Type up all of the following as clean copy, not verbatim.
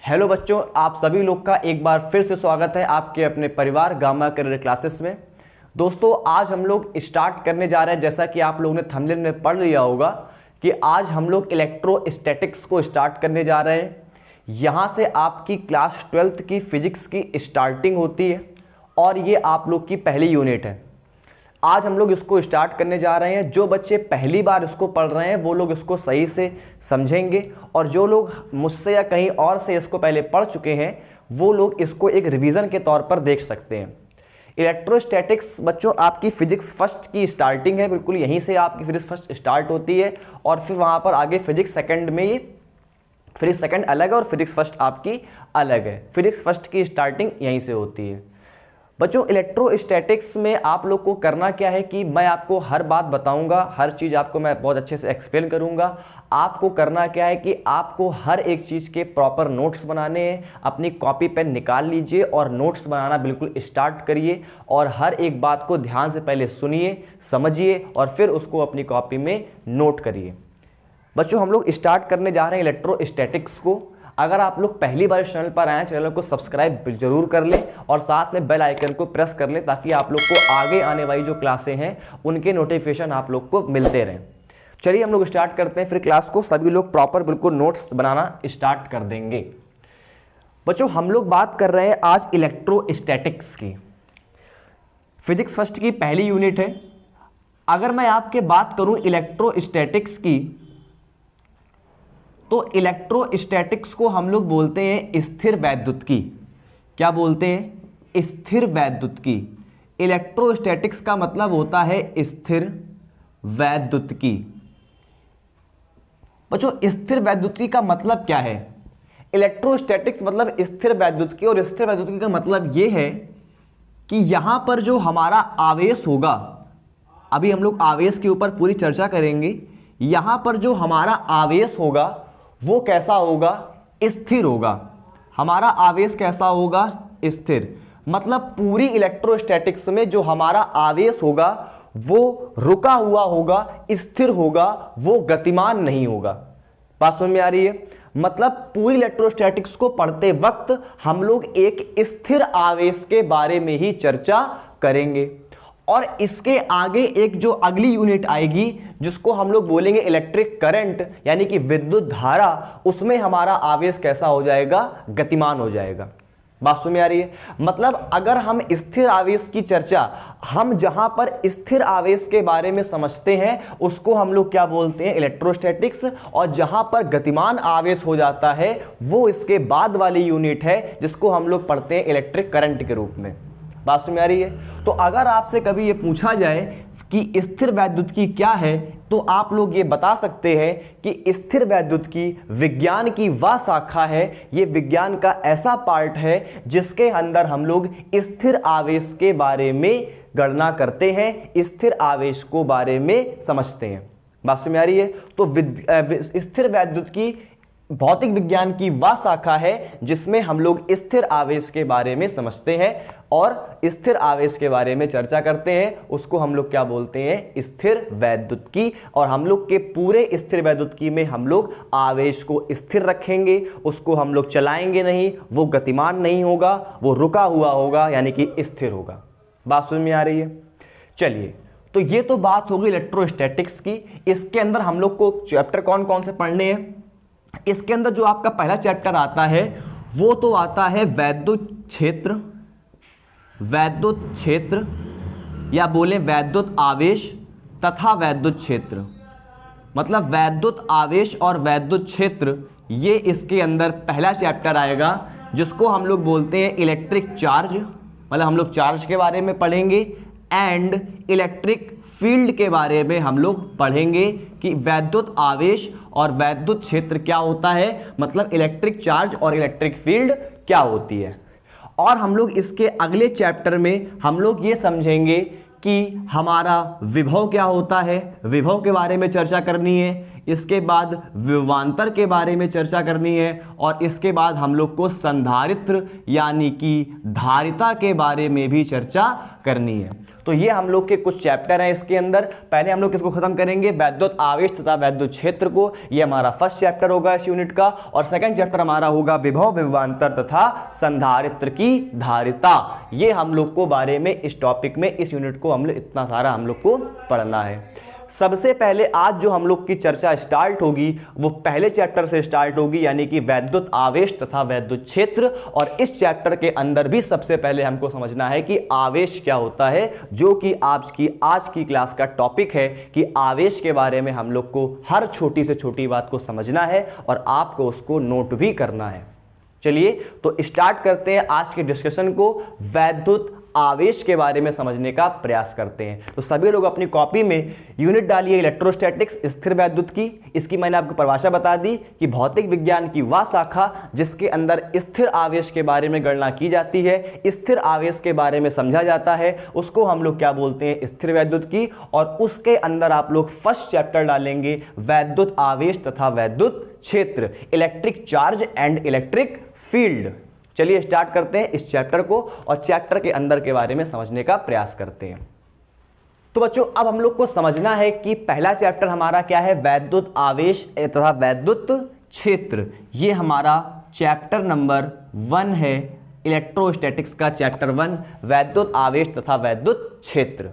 Hello बच्चों, आप सभी लोग का एक बार फिर से स्वागत है आपके अपने परिवार गामा करियर क्लासेस में। दोस्तों, आज हम लोग स्टार्ट करने जा रहे हैं, जैसा कि आप लोगों ने थंबनेल में पढ़ लिया होगा कि आज हम लोग इलेक्ट्रोस्टैटिक्स को स्टार्ट करने जा रहे हैं। यहाँ से आपकी क्लास 12th की फिजिक्स की स्टार्टिंग होती है और ये आप लोग की पहली यूनिट है। आज हम लोग इसको स्टार्ट करने जा रहे हैं। जो बच्चे पहली बार इसको पढ़ रहे हैं वो लोग इसको सही से समझेंगे और जो लोग मुझसे या कहीं और से इसको पहले पढ़ चुके हैं वो लोग इसको एक रिवीजन के तौर पर देख सकते हैं। इलेक्ट्रोस्टैटिक्स बच्चों आपकी फिजिक्स फर्स्ट की स्टार्टिंग है, बिल्कुल यहीं से आपकी फिजिक्स फर्स्ट स्टार्ट होती है और फिर वहाँ पर आगे फिजिक्स सेकेंड में ये फिजिक्स सेकेंड अलग है और फिजिक्स फर्स्ट आपकी अलग है। फिजिक्स फर्स्ट की स्टार्टिंग यहीं से होती है। बच्चों, इलेक्ट्रोस्टैटिक्स में आप लोग को करना क्या है कि मैं आपको हर बात बताऊंगा, हर चीज़ आपको मैं बहुत अच्छे से एक्सप्लेन करूंगा। आपको करना क्या है कि आपको हर एक चीज़ के प्रॉपर नोट्स बनाने हैं। अपनी कॉपी पेन निकाल लीजिए और नोट्स बनाना बिल्कुल स्टार्ट करिए और हर एक बात को ध्यान से पहले सुनिए, समझिए और फिर उसको अपनी कॉपी में नोट करिए। बच्चों, हम लोग स्टार्ट करने जा रहे हैं इलेक्ट्रोस्टैटिक्स को। अगर आप लोग पहली बार इस चैनल पर आए हैं, चैनल को सब्सक्राइब जरूर कर लें और साथ में बेल आइकन को प्रेस कर लें ताकि आप लोग को आगे आने वाली जो क्लासें हैं उनके नोटिफिकेशन आप लोग को मिलते रहें। चलिए हम लोग स्टार्ट करते हैं फिर क्लास को। सभी लोग प्रॉपर बिल्कुल नोट्स बनाना स्टार्ट कर देंगे। बच्चों, हम लोग बात कर रहे हैं आज इलेक्ट्रोस्टैटिक्स की। फिजिक्स फर्स्ट की पहली यूनिट है। अगर मैं आपके बात करूं इलेक्ट्रोस्टैटिक्स की तो इलेक्ट्रोस्टैटिक्स को हम लोग बोलते हैं स्थिर वैद्युतिकी। क्या बोलते हैं? स्थिर वैद्युतिकी। इलेक्ट्रोस्टैटिक्स का मतलब होता है स्थिर वैद्युतिकी। बच्चों, स्थिर वैद्युतिकी का मतलब क्या है? इलेक्ट्रोस्टैटिक्स मतलब स्थिर वैद्युतिकी और स्थिर वैद्युतिकी का मतलब यह है कि यहां पर जो हमारा आवेश होगा, अभी हम लोग आवेश के ऊपर पूरी चर्चा करेंगे। यहां पर जो हमारा आवेश होगा वो कैसा होगा? स्थिर होगा। हमारा आवेश कैसा होगा? स्थिर। मतलब पूरी इलेक्ट्रोस्टैटिक्स में जो हमारा आवेश होगा वो रुका हुआ होगा, स्थिर होगा, वो गतिमान नहीं होगा। बात समझ में आ रही है? मतलब पूरी इलेक्ट्रोस्टैटिक्स को पढ़ते वक्त हम लोग एक स्थिर आवेश के बारे में ही चर्चा करेंगे और इसके आगे एक जो अगली यूनिट आएगी जिसको हम लोग बोलेंगे इलेक्ट्रिक करंट, यानी कि विद्युत धारा, उसमें हमारा आवेश कैसा हो जाएगा? गतिमान हो जाएगा। बात समझ में आ रही है? मतलब अगर हम स्थिर आवेश की चर्चा, हम जहां पर स्थिर आवेश के बारे में समझते हैं उसको हम लोग क्या बोलते हैं? इलेक्ट्रोस्टैटिक्स। और जहां पर गतिमान आवेश हो जाता है वो इसके बाद वाली यूनिट है जिसको हम लोग पढ़ते हैं इलेक्ट्रिक करंट के रूप में। बात समझ में आ रही है? तो अगर आपसे कभी ये पूछा जाए कि स्थिर वैद्युतिकी क्या है तो आप लोग ये बता सकते हैं कि स्थिर वैद्युतिकी विज्ञान की वह शाखा है, ये विज्ञान का ऐसा पार्ट है जिसके अंदर हम लोग स्थिर आवेश के बारे में गणना करते हैं, स्थिर आवेश को बारे में समझते हैं। बात समझ में आ रही है? तो स्थिर वैद्युतिकी भौतिक विज्ञान की वह शाखा है जिसमें हम लोग स्थिर आवेश के बारे में समझते हैं और स्थिर आवेश के बारे में चर्चा करते हैं। उसको हम लोग क्या बोलते हैं? स्थिर वैद्युतिकी। और हम लोग के पूरे स्थिर वैद्युतिकी में हम लोग आवेश को स्थिर रखेंगे, उसको हम लोग चलाएंगे नहीं, वो गतिमान नहीं होगा, वो रुका हुआ होगा, यानी कि स्थिर होगा। बात समझ में आ रही है? चलिए, तो ये तो बात होगी इलेक्ट्रोस्टैटिक्स की। इसके अंदर हम लोग को चैप्टर कौन कौन से पढ़ने हैं? इसके अंदर जो आपका पहला चैप्टर आता है वो तो आता है वैद्युत क्षेत्र, वैद्युत क्षेत्र या बोले वैद्युत आवेश तथा वैद्युत क्षेत्र। मतलब वैद्युत आवेश और वैद्युत क्षेत्र, ये इसके अंदर पहला चैप्टर आएगा जिसको हम लोग बोलते हैं इलेक्ट्रिक चार्ज। मतलब हम लोग चार्ज के बारे में पढ़ेंगे एंड इलेक्ट्रिक फील्ड के बारे में हम लोग पढ़ेंगे कि वैद्युत आवेश और वैद्युत क्षेत्र क्या होता है, मतलब इलेक्ट्रिक चार्ज और इलेक्ट्रिक फील्ड क्या होती है। और हम लोग इसके अगले चैप्टर में हम लोग ये समझेंगे कि हमारा विभव क्या होता है, विभव के बारे में चर्चा करनी है। इसके बाद विभवांतर के बारे में चर्चा करनी है, और इसके बाद हम लोग को संधारित्र यानी कि धारिता के बारे में भी चर्चा करनी है। तो ये हम लोग के कुछ चैप्टर हैं इसके अंदर। पहले हम लोग किसको खत्म करेंगे, वैद्युत आवेश तथा वैद्युत क्षेत्र को। ये हमारा फर्स्ट चैप्टर होगा इस यूनिट का, और सेकंड चैप्टर हमारा होगा विभव, विभवांतर तथा संधारित्र की धारिता। ये हम लोग को बारे में इस टॉपिक में, इस यूनिट को हम लोग इतना सारा हम लोग को पढ़ना है। सबसे पहले आज जो हम लोग की चर्चा स्टार्ट होगी वो पहले चैप्टर से स्टार्ट होगी, यानी कि वैद्युत आवेश तथा वैद्युत क्षेत्र। और इस चैप्टर के अंदर भी सबसे पहले हमको समझना है कि आवेश क्या होता है, जो कि आज की क्लास का टॉपिक है कि आवेश के बारे में हम लोग को हर छोटी से छोटी बात को समझना है और आपको उसको नोट भी करना है। चलिए तो स्टार्ट करते हैं आज के डिस्कशन को। वैद्युत आवेश के बारे में समझने का प्रयास करते हैं। तो सभी लोग अपनी कॉपी में यूनिट डालिए इलेक्ट्रोस्टैटिक्स, स्थिर वैद्युत की। इसकी मैंने आपको परिभाषा बता दी कि भौतिक विज्ञान की वह शाखा जिसके अंदर स्थिर आवेश के बारे में गणना की जाती है, स्थिर आवेश के बारे में समझा जाता है, उसको हम लोग क्या बोलते हैं, स्थिर वैद्युत की। और उसके अंदर आप लोग फर्स्ट चैप्टर डालेंगे वैद्युत आवेश तथा वैद्युत क्षेत्र, electric charge and electric field. चलिए स्टार्ट करते हैं इस चैप्टर को और चैप्टर के अंदर के बारे में समझने का प्रयास करते हैं। तो बच्चों अब हम लोग को समझना है कि पहला चैप्टर हमारा क्या है, वैद्युत आवेश तथा वैद्युत क्षेत्र। ये हमारा चैप्टर नंबर 1 है, इलेक्ट्रोस्टैटिक्स का चैप्टर 1, वैद्युत आवेश तथा वैद्युत क्षेत्र।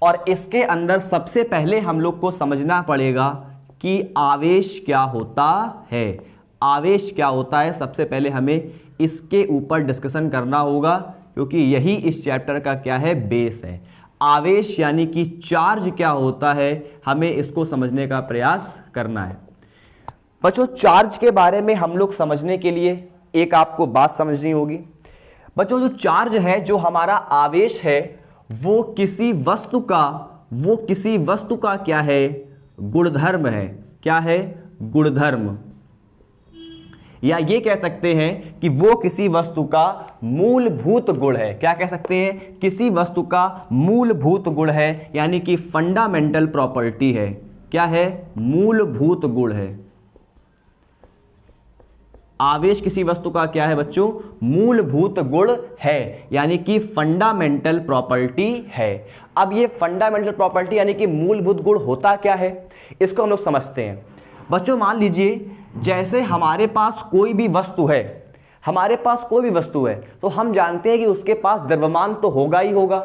और इसके अंदर सबसे पहले हम लोग को समझना पड़ेगा कि आवेश क्या होता है। आवेश क्या होता है, सबसे पहले हमें इसके ऊपर डिस्कशन करना होगा, क्योंकि यही इस चैप्टर का क्या है, बेस है। आवेश यानी कि चार्ज क्या होता है, हमें इसको समझने का प्रयास करना है। बच्चों चार्ज के बारे में हम लोग समझने के लिए एक आपको बात समझनी होगी। बच्चों जो चार्ज है, जो हमारा आवेश है, वो किसी वस्तु का क्या है, गुणधर्म है। क्या है, गुणधर्म, या ये कह सकते हैं कि वो किसी वस्तु का मूलभूत गुण है। क्या कह सकते हैं, किसी वस्तु का मूलभूत गुण है, यानी कि फंडामेंटल प्रॉपर्टी है। क्या है, मूलभूत गुण है। आवेश किसी वस्तु का क्या है बच्चों, मूलभूत गुण है, यानी कि फंडामेंटल प्रॉपर्टी है। अब ये फंडामेंटल प्रॉपर्टी यानी कि मूलभूत गुण होता क्या है, इसको हम लोग समझते हैं। बच्चों मान लीजिए जैसे हमारे पास कोई भी वस्तु है, तो हम जानते हैं कि उसके पास द्रव्यमान तो होगा ही होगा।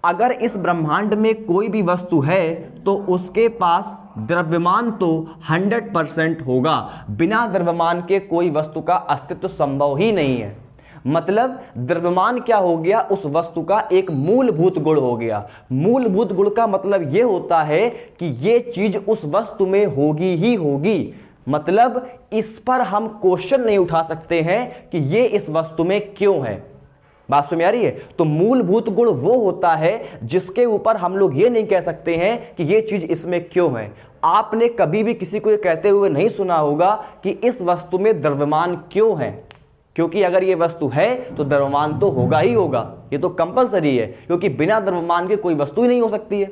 अगर इस ब्रह्मांड में कोई भी वस्तु है तो उसके पास द्रव्यमान तो 100% होगा। बिना द्रव्यमान के कोई वस्तु का अस्तित्व संभव ही नहीं है। मतलब द्रव्यमान क्या हो गया, उस वस्तु का एक मूलभूत गुण हो गया। मूलभूत गुण का मतलब यह होता है कि यह चीज उस वस्तु में होगी ही होगी। मतलब इस पर हम क्वेश्चन नहीं उठा सकते हैं कि ये इस वस्तु में क्यों है। बात समझ में आ रही है? तो मूलभूत गुण वो होता है जिसके ऊपर हम लोग ये नहीं कह सकते हैं कि ये चीज इसमें क्यों है। आपने कभी भी किसी को ये कहते हुए नहीं सुना होगा कि इस वस्तु में द्रव्यमान क्यों है, क्योंकि अगर ये वस्तु है तो द्रव्यमान तो होगा ही होगा। ये तो कंपलसरी है, क्योंकि बिना द्रव्यमान के कोई वस्तु ही नहीं हो सकती है।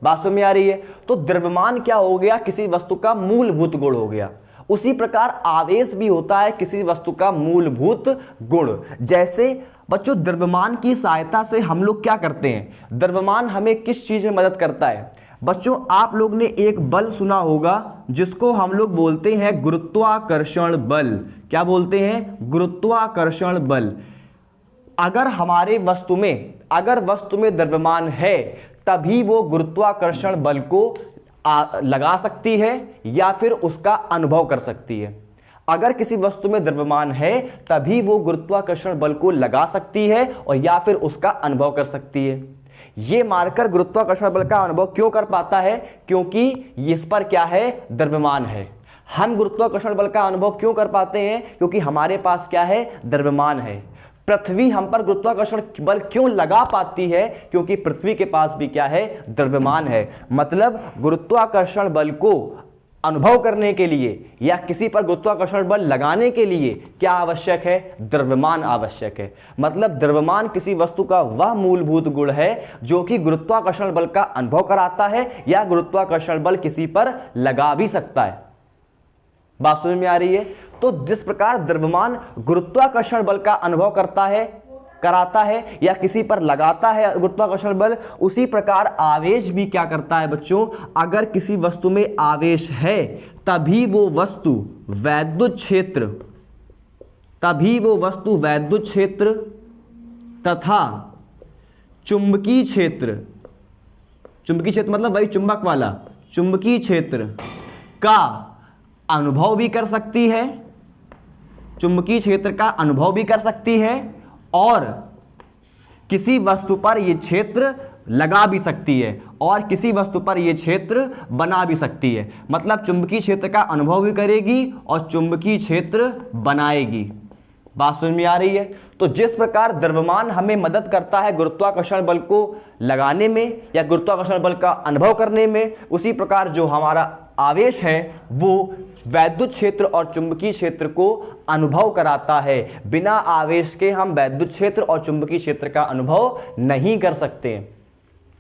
बात समझ में आ रही है? तो द्रव्यमान क्या हो गया, किसी वस्तु का मूलभूत गुण हो गया। उसी प्रकार आवेश भी होता है किसी वस्तु का मूलभूत गुण। जैसे बच्चों द्रव्यमान की सहायता से हम लोग क्या करते हैं, द्रव्यमान हमें किस चीज में मदद करता है। बच्चों आप लोग ने एक बल सुना होगा जिसको हम लोग बोलते हैं गुरुत्वाकर्षण बल। क्या बोलते हैं, गुरुत्वाकर्षण बल। अगर वस्तु में द्रव्यमान है तभी वो गुरुत्वाकर्षण बल को लगा सकती है या फिर उसका अनुभव कर सकती है। अगर किसी वस्तु में द्रव्यमान है तभी वो गुरुत्वाकर्षण बल को लगा सकती है और या फिर उसका अनुभव कर सकती है। ये मारकर गुरुत्वाकर्षण बल का अनुभव क्यों कर पाता है, क्योंकि इस पर क्या है, द्रव्यमान है। हम गुरुत्वाकर्षण बल का अनुभव क्यों कर पाते हैं, क्योंकि हमारे पास क्या है, द्रव्यमान है। पृथ्वी हम पर गुरुत्वाकर्षण बल क्यों लगा पाती है, क्योंकि पृथ्वी के पास भी क्या है, द्रव्यमान है। मतलब गुरुत्वाकर्षण बल को अनुभव करने के लिए या किसी पर गुरुत्वाकर्षण बल लगाने के लिए क्या आवश्यक है, द्रव्यमान आवश्यक है। मतलब द्रव्यमान किसी वस्तु का वह मूलभूत गुण है जो कि गुरुत्वाकर्षण बल का अनुभव कराता है या गुरुत्वाकर्षण बल किसी पर लगा भी सकता है। बात समझ में आ रही है? तो जिस प्रकार द्रव्यमान गुरुत्वाकर्षण बल का अनुभव कराता है या किसी पर लगाता है गुरुत्वाकर्षण बल, उसी प्रकार आवेश भी क्या करता है बच्चों, अगर किसी वस्तु में आवेश है तभी वो वस्तु वैद्युत क्षेत्र तथा चुंबकीय क्षेत्र मतलब वही चुंबक वाला चुंबकीय क्षेत्र का अनुभव भी कर सकती है, चुंबकीय क्षेत्र का अनुभव भी कर सकती है और किसी वस्तु पर यह क्षेत्र लगा भी सकती है और किसी वस्तु पर यह क्षेत्र बना भी सकती है। मतलब चुंबकीय क्षेत्र का अनुभव भी करेगी और चुंबकीय क्षेत्र बनाएगी। बात समझ में आ रही है? तो जिस प्रकार द्रव्यमान हमें मदद करता है गुरुत्वाकर्षण बल को लगाने में या गुरुत्वाकर्षण बल का अनुभव करने में, उसी प्रकार जो हमारा आवेश है वो वैद्युत क्षेत्र और चुंबकीय क्षेत्र को अनुभव कराता है। बिना आवेश के हम वैद्युत क्षेत्र और चुंबकीय क्षेत्र का अनुभव नहीं कर सकते।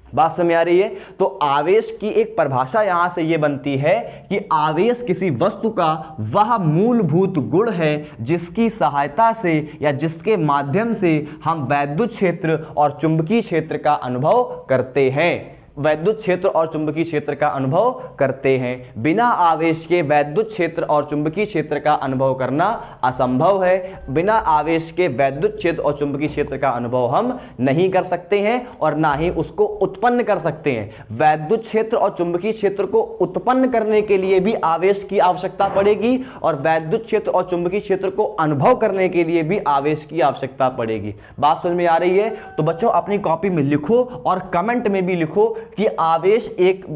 बात समझ आ रही है? तो आवेश की एक परिभाषा यहां से यह बनती है कि आवेश किसी वस्तु का वह मूलभूत गुण है जिसकी सहायता से या जिसके माध्यम से हम वैद्युत क्षेत्र और चुंबकीय क्षेत्र का अनुभव करते हैं। वैद्युत क्षेत्र और चुंबकीय क्षेत्र का अनुभव करते हैं। बिना आवेश के वैद्युत क्षेत्र और चुंबकीय क्षेत्र का अनुभव करना असंभव है। बिना आवेश के वैद्युत क्षेत्र और चुंबकीय क्षेत्र का अनुभव हम नहीं कर सकते हैं और ना ही उसको उत्पन्न कर सकते हैं। वैद्युत क्षेत्र और चुंबकीय क्षेत्र को उत्पन्न करने के लिए भी आवेश की आवश्यकता पड़ेगी और वैद्युत क्षेत्र और चुंबकीय क्षेत्र को अनुभव करने के लिए भी आवेश की आवश्यकता पड़ेगी। बात समझ में आ रही है? तो बच्चों अपनी कॉपी में लिखो और कमेंट में भी लिखो कि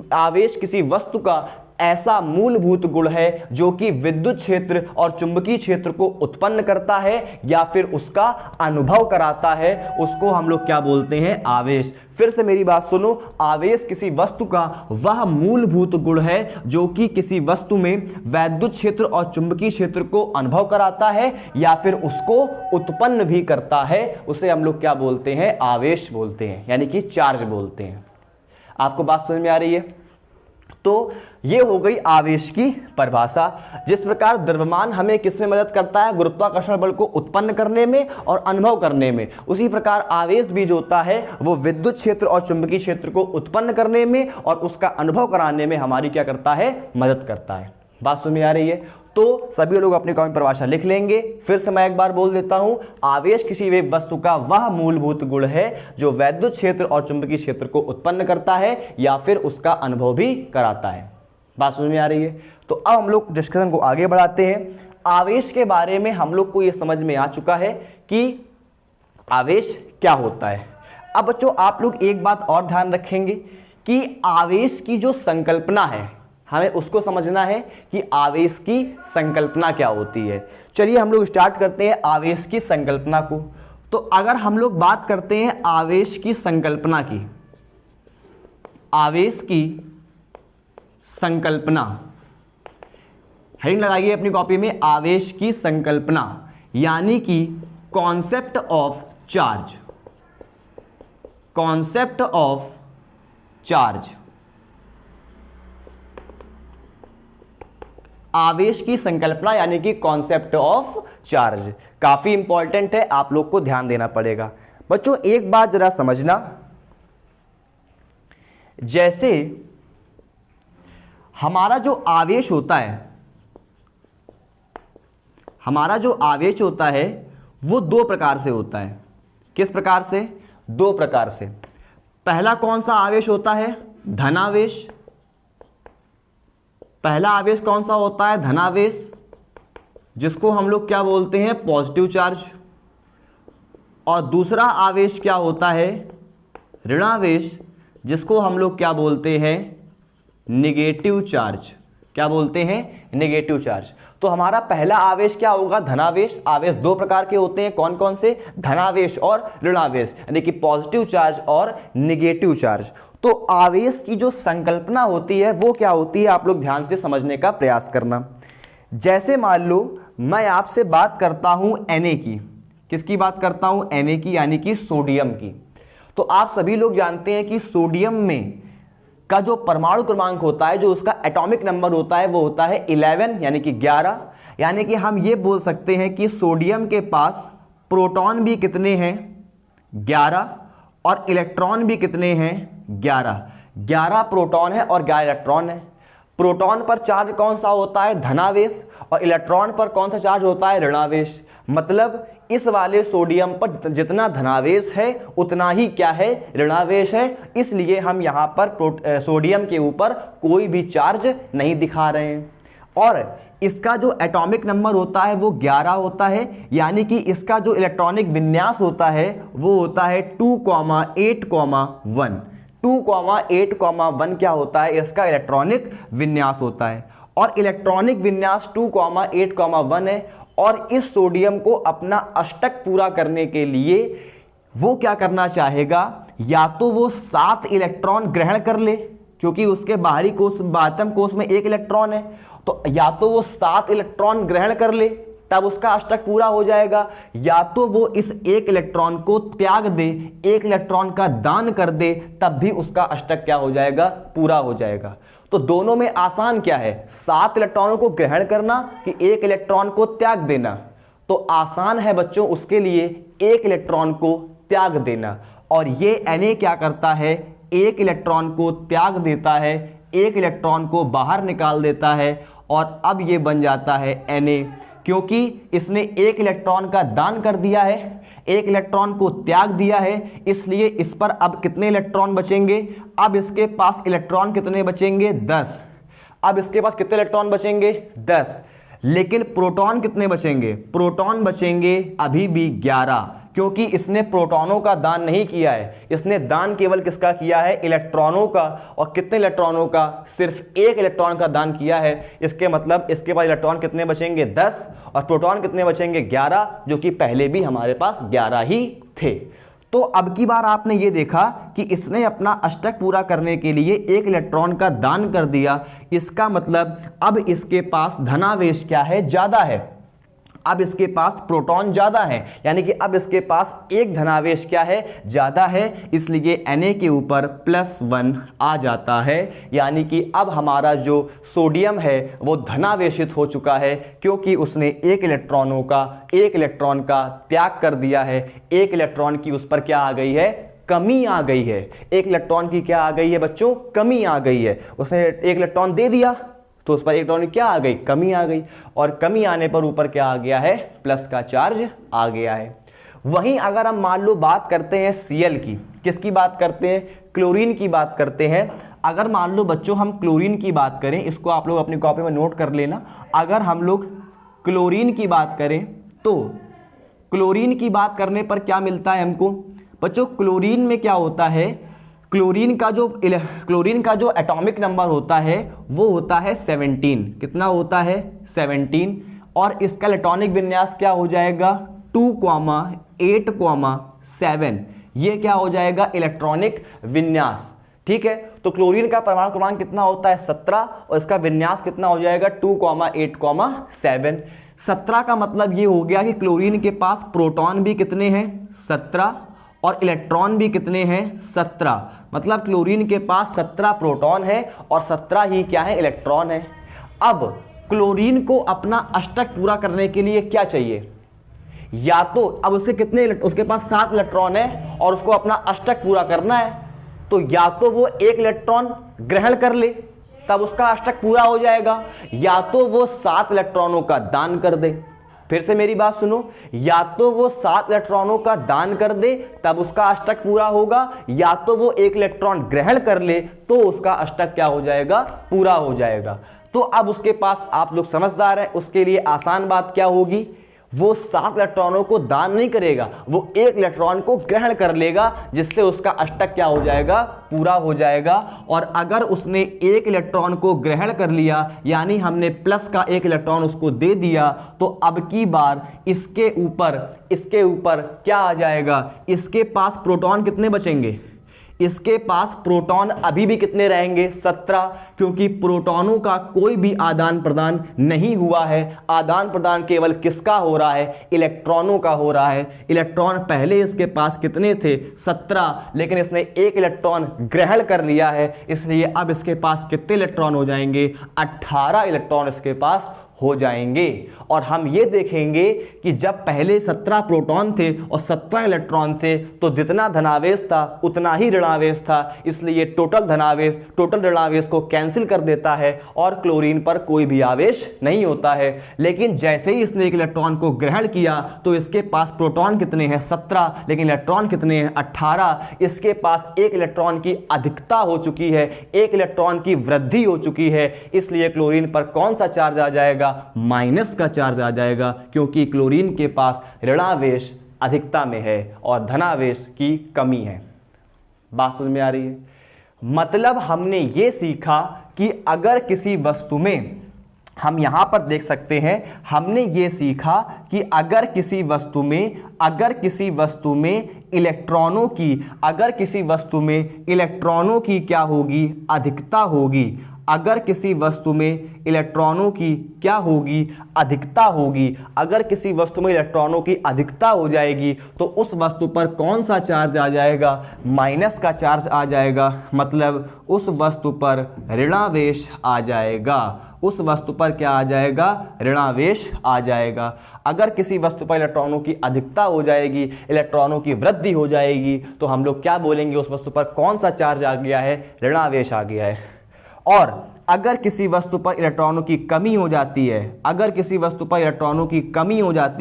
आवेश किसी वस्तु का ऐसा मूलभूत गुण है जो कि विद्युत क्षेत्र और चुंबकीय क्षेत्र को उत्पन्न करता है या फिर उसका अनुभव कराता है, उसको हम लोग क्या बोलते हैं? आवेश। फिर से मेरी बात सुनो, आवेश किसी वस्तु का वह मूलभूत गुण है जो कि किसी वस्तु में वैद्युत क्षेत्र और चुंबकीय क्षेत्र को अनुभव कराता है या फिर उसको उत्पन्न भी करता है। उसे हम लोग क्या बोलते हैं? आवेश बोलते हैं, यानी कि चार्ज बोलते हैं। आपको बात समझ में आ रही है? तो ये हो गई आवेश की परिभाषा। जिस प्रकार द्रव्यमान हमें किसमें मदद करता है? गुरुत्वाकर्षण बल को उत्पन्न करने में और अनुभव करने में। उसी प्रकार आवेश भी जो होता है वो विद्युत क्षेत्र और चुंबकीय क्षेत्र को उत्पन्न करने में और उसका अनुभव कराने में हमारी क्या करता है? मदद करता है। बात समझ में आ रही है? तो सभी लोग अपनी कॉपी परिभाषा लिख लेंगे। फिर से मैं एक बार बोल देता हूं, आवेश किसी भी वस्तु का वह मूलभूत गुण है जो वैद्युत क्षेत्र और चुंबकीय क्षेत्र को उत्पन्न करता है या फिर उसका अनुभव भी कराता है। बात समझ में आ रही है? तो अब हम लोग डिस्कशन को आगे बढ़ाते हैं। आवेश के बारे में हम लोग को यह समझ में आ चुका है कि आवेश क्या होता है। अब बच्चों आप लोग एक बात और ध्यान रखेंगे कि आवेश की जो संकल्पना है, हमें उसको समझना है कि आवेश की संकल्पना क्या होती है। चलिए हम लोग स्टार्ट करते हैं आवेश की संकल्पना को। तो अगर हम लोग बात करते हैं आवेश की संकल्पना की, आवेश की संकल्पना, हेडिंग लगाइए अपनी कॉपी में, आवेश की संकल्पना, यानी कि concept of charge. Concept of charge, आवेश की संकल्पना यानी कि कॉन्सेप्ट ऑफ चार्ज काफी इंपॉर्टेंट है, आप लोग को ध्यान देना पड़ेगा। बच्चों एक बात जरा समझना, जैसे हमारा जो आवेश होता है, हमारा जो आवेश होता है वो दो प्रकार से होता है। किस प्रकार से? दो प्रकार से। पहला कौन सा आवेश होता है? धनावेश। पहला आवेश कौन सा होता है? धनावेश, जिसको हम लोग क्या बोलते हैं? Positive charge. और दूसरा आवेश क्या होता है? ऋणावेश, जिसको हम लोग क्या बोलते हैं? Negative charge. क्या बोलते हैं? Negative charge. तो हमारा पहला आवेश क्या होगा? धनावेश। आवेश दो प्रकार के होते हैं, कौन कौन से? धनावेश और ऋणावेश, यानी कि पॉजिटिव चार्ज और निगेटिव चार्ज। तो आवेश की जो संकल्पना होती है वो क्या होती है, आप लोग ध्यान से समझने का प्रयास करना। जैसे मान लो मैं आपसे बात करता हूं Na की। किसकी बात करता हूं? Na की, यानी कि सोडियम की। तो आप सभी लोग जानते हैं कि सोडियम में का जो परमाणु क्रमांक होता है, जो उसका एटॉमिक नंबर होता है, वो होता है 11 यानी कि 11। यानी कि हम ये बोल सकते हैं कि सोडियम के पास प्रोटॉन भी कितने हैं, 11, और इलेक्ट्रॉन भी कितने हैं, 11। 11 प्रोटॉन है और 11 इलेक्ट्रॉन है। प्रोटॉन पर चार्ज कौन सा होता है, धनावेश, और इलेक्ट्रॉन पर कौन सा चार्ज होता है, ऋणावेश। मतलब इस वाले सोडियम पर जितना धनावेश है उतना ही क्या है, ऋणावेश है। इसलिए हम यहाँ पर सोडियम के ऊपर कोई भी चार्ज नहीं दिखा रहे हैं। और इसका जो एटॉमिक नंबर होता है वो 11 होता है, यानी कि इसका जो इलेक्ट्रॉनिक विन्यास होता है वो होता है 2,8,1। 2,8,1 क्या होता है, इसका इलेक्ट्रॉनिक विन्यास होता है। और इलेक्ट्रॉनिक विन्यास 2,8,1 है। और इस सोडियम को अपना अष्टक पूरा करने के लिए वो क्या करना चाहेगा, या तो वो 7 इलेक्ट्रॉन ग्रहण कर ले, क्योंकि उसके बाहरी कोष बाह्यतम कोष में 1 इलेक्ट्रॉन है, तो या तो वो 7 इलेक्ट्रॉन ग्रहण कर ले तब उसका अष्टक पूरा हो जाएगा, या तो वो इस 1 इलेक्ट्रॉन को त्याग दे, 1 इलेक्ट्रॉन का दान कर दे, तब भी उसका अष्टक क्या हो जाएगा, पूरा हो जाएगा। तो दोनों में आसान क्या है, 7 इलेक्ट्रॉनों को ग्रहण करना कि 1 इलेक्ट्रॉन को त्याग देना। तो आसान है बच्चों उसके लिए 1 इलेक्ट्रॉन को त्याग देना। और ये Na क्या करता है, 1 इलेक्ट्रॉन को त्याग देता है, 1 इलेक्ट्रॉन को बाहर निकाल देता है, और अब ये बन जाता है Na। क्योंकि इसने 1 इलेक्ट्रॉन का दान कर दिया है, 1 इलेक्ट्रॉन को त्याग दिया है, इसलिए इस पर अब कितने इलेक्ट्रॉन बचेंगे, अब इसके पास इलेक्ट्रॉन कितने बचेंगे, 10। अब इसके पास कितने इलेक्ट्रॉन बचेंगे, 10। लेकिन प्रोटॉन कितने बचेंगे, प्रोटॉन बचेंगे अभी भी 11, क्योंकि इसने प्रोटॉनों का दान नहीं किया है, इसने दान केवल किसका किया है, इलेक्ट्रॉनों का। और कितने इलेक्ट्रॉनों का, सिर्फ 1 इलेक्ट्रॉन का दान किया है। इसके मतलब इसके पास इलेक्ट्रॉन कितने बचेंगे, 10, और प्रोटॉन कितने बचेंगे, 11, जो कि पहले भी हमारे पास 11 ही थे। तो अब की बार आपने ये देखा कि इसने अपना अष्टक पूरा करने के लिए 1 इलेक्ट्रॉन का दान कर दिया। इसका मतलब अब इसके पास धनावेश क्या है, ज्यादा है, अब इसके पास प्रोटॉन ज्यादा है, यानी कि अब इसके पास एक धनावेश क्या है, ज्यादा है। इसलिए Na के ऊपर +1 आ जाता है, यानी कि अब हमारा जो सोडियम है वो धनावेशित हो चुका है, क्योंकि उसने 1 इलेक्ट्रॉन का त्याग कर दिया है। 1 इलेक्ट्रॉन की उस पर क्या आ गई है, कमी आ गई है। 1 इलेक्ट्रॉन की क्या आ गई है बच्चों, कमी आ गई है। उसने 1 इलेक्ट्रॉन दे दिया तो उस पर इलेक्ट्रॉन क्या आ गई, कमी आ गई, और कमी आने पर ऊपर क्या आ गया है, प्लस का चार्ज आ गया है। वहीं अगर हम मान लो बात करते हैं Cl की, किसकी बात करते हैं, क्लोरीन की बात करते हैं। अगर मान लो बच्चों हम क्लोरीन की बात करें, इसको आप लोग अपनी कॉपी में नोट कर लेना। अगर हम लोग क्लोरीन की बात करें तो क्लोरीन की बात करने पर क्या मिलता है हमको बच्चों, क्लोरीन में क्या होता है, क्लोरीन का जो एटॉमिक नंबर होता है वो होता है 17। कितना होता है, 17। और इसका इलेक्ट्रॉनिक विन्यास क्या हो जाएगा, 2,8,7। ये क्या हो जाएगा, इलेक्ट्रॉनिक विन्यास। ठीक है, तो क्लोरीन का परमाणु क्रमांक कितना होता है, 17, और इसका विन्यास कितना हो जाएगा, 2,8,7। 17 का मतलब ये हो गया कि क्लोरीन के पास प्रोटॉन भी कितने हैं, 17, और इलेक्ट्रॉन भी कितने हैं, 17। मतलब क्लोरीन के पास 17 प्रोटॉन है और 17 ही क्या है, इलेक्ट्रॉन है। अब क्लोरीन को अपना अष्टक पूरा करने के लिए क्या चाहिए, या तो अब उसके पास 7 इलेक्ट्रॉन है और उसको अपना अष्टक पूरा करना है, तो या तो वो 1 इलेक्ट्रॉन ग्रहण कर ले तब उसका अष्टक पूरा हो जाएगा, या तो वो 7 इलेक्ट्रॉनों का दान कर दे। फिर से मेरी बात सुनो, या तो वो 7 इलेक्ट्रॉनों का दान कर दे तब उसका अष्टक पूरा होगा, या तो वो 1 इलेक्ट्रॉन ग्रहण कर ले तो उसका अष्टक क्या हो जाएगा, पूरा हो जाएगा। तो अब उसके पास, आप लोग समझदार हैं, उसके लिए आसान बात क्या होगी, वो 7 इलेक्ट्रॉनों को दान नहीं करेगा, वो 1 इलेक्ट्रॉन को ग्रहण कर लेगा, जिससे उसका अष्टक क्या हो जाएगा, पूरा हो जाएगा। और अगर उसने 1 इलेक्ट्रॉन को ग्रहण कर लिया, यानी हमने प्लस का 1 इलेक्ट्रॉन उसको दे दिया, तो अब की बार इसके ऊपर क्या आ जाएगा, इसके पास प्रोटॉन कितने बचेंगे, इसके पास प्रोटॉन अभी भी कितने रहेंगे? 17, क्योंकि प्रोटॉनों का कोई भी आदान प्रदान नहीं हुआ है। आदान प्रदान केवल किसका हो रहा है? इलेक्ट्रॉनों का हो रहा है। इलेक्ट्रॉन पहले इसके पास कितने थे? 17, लेकिन इसने एक इलेक्ट्रॉन ग्रहण कर लिया है, इसलिए अब इसके पास कितने इलेक्ट्रॉन हो जाएंगे? 18 इलेक्ट्रॉन इसके पास हो जाएंगे। और हम ये देखेंगे कि जब पहले 17 प्रोटॉन थे और 17 इलेक्ट्रॉन थे तो जितना धनावेश था उतना ही ऋणावेश था, इसलिए टोटल धनावेश टोटल ऋणावेश को कैंसिल कर देता है और क्लोरीन पर कोई भी आवेश नहीं होता है। लेकिन जैसे ही इसने एक इलेक्ट्रॉन को ग्रहण किया तो इसके पास प्रोटॉन कितने हैं? 17, लेकिन इलेक्ट्रॉन कितने हैं? 18। इसके पास एक इलेक्ट्रॉन की अधिकता हो चुकी है, एक इलेक्ट्रॉन की वृद्धि हो चुकी है, इसलिए क्लोरीन पर कौन सा चार्ज आ जाएगा? माइनस का चार्ज आ जाएगा, क्योंकि क्लोरीन के पास ऋणावेश अधिकता में है और धनावेश की कमी है। बात समझ में आ रही है? मतलब हमने ये सीखा कि अगर किसी वस्तु में, हम यहां पर देख सकते हैं, हमने ये सीखा कि अगर किसी वस्तु में इलेक्ट्रॉनों की क्या होगी? अधिकता होगी। अगर किसी वस्तु में इलेक्ट्रॉनों की क्या होगी? अधिकता होगी। अगर किसी वस्तु में इलेक्ट्रॉनों की अधिकता हो जाएगी तो उस वस्तु पर कौन सा चार्ज आ जाएगा? माइनस का चार्ज आ जाएगा। मतलब उस वस्तु पर ऋणावेश आ जाएगा। उस वस्तु पर क्या आ जाएगा? ऋणावेश आ जाएगा। अगर किसी वस्तु पर इलेक्ट्रॉनों की अधिकता हो जाएगी, इलेक्ट्रॉनों की वृद्धि हो जाएगी, तो हम लोग क्या बोलेंगे? उस वस्तु पर कौन सा चार्ज आ गया है? ऋणावेश आ गया है। और अगर किसी वस्तु पर इलेक्ट्रॉनों की कमी हो जाती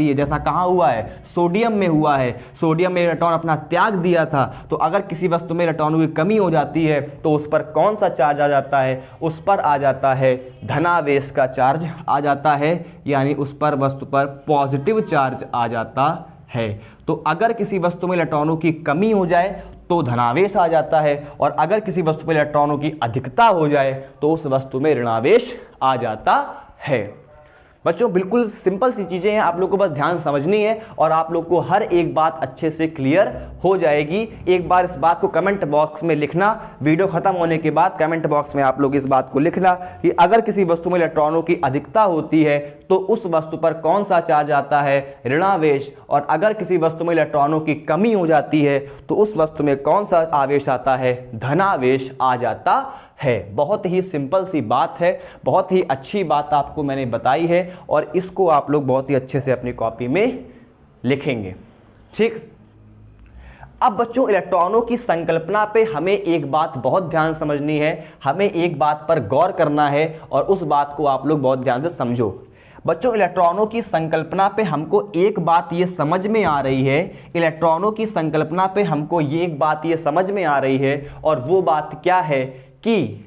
है, जैसा कहाँ हुआ है? सोडियम में हुआ है। सोडियम में इलेक्ट्रॉन अपना त्याग दिया था, तो अगर किसी वस्तु में इलेक्ट्रॉनों की कमी हो जाती है तो उस पर कौन सा चार्ज आ जाता है? उस पर आ जाता है धनावेश का चार्ज आ जाता है, यानी उस पर वस्तु पर पॉजिटिव चार्ज आ जाता है। तो अगर किसी वस्तु में इलेक्ट्रॉनों की कमी हो जाए तो धनावेश आ जाता है, और अगर किसी वस्तु पर इलेक्ट्रॉनों की अधिकता हो जाए तो उस वस्तु में ऋणावेश आ जाता है। बच्चों बिल्कुल सिंपल सी चीजें हैं, आप लोग को बस ध्यान समझनी है और आप लोग को हर एक बात अच्छे से क्लियर हो जाएगी। एक बार इस बात को कमेंट बॉक्स में लिखना, वीडियो खत्म होने के बाद कमेंट बॉक्स में आप लोग इस बात को लिखना कि अगर किसी वस्तु में इलेक्ट्रॉनों की अधिकता होती है तो उस वस्तु पर कौन सा चार्ज आता है? ऋणावेश। और अगर किसी वस्तु में इलेक्ट्रॉनों की कमी हो जाती है तो उस वस्तु में कौन सा आवेश आता है? धनावेश आ जाता है। बहुत ही सिंपल सी बात है, बहुत ही अच्छी बात आपको मैंने बताई है और इसको आप लोग बहुत ही अच्छे से अपनी कॉपी में लिखेंगे। ठीक। अब बच्चों इलेक्ट्रॉनों की संकल्पना पे हमें एक बात बहुत ध्यान समझनी है, हमें एक बात पर गौर करना है और उस बात को आप लोग बहुत ध्यान से समझो। बच्चों इलेक्ट्रॉनों की संकल्पना पे हमको एक बात ये समझ में आ रही है, इलेक्ट्रॉनों की संकल्पना पे हमको ये एक बात ये समझ में आ रही है, और वो बात क्या है कि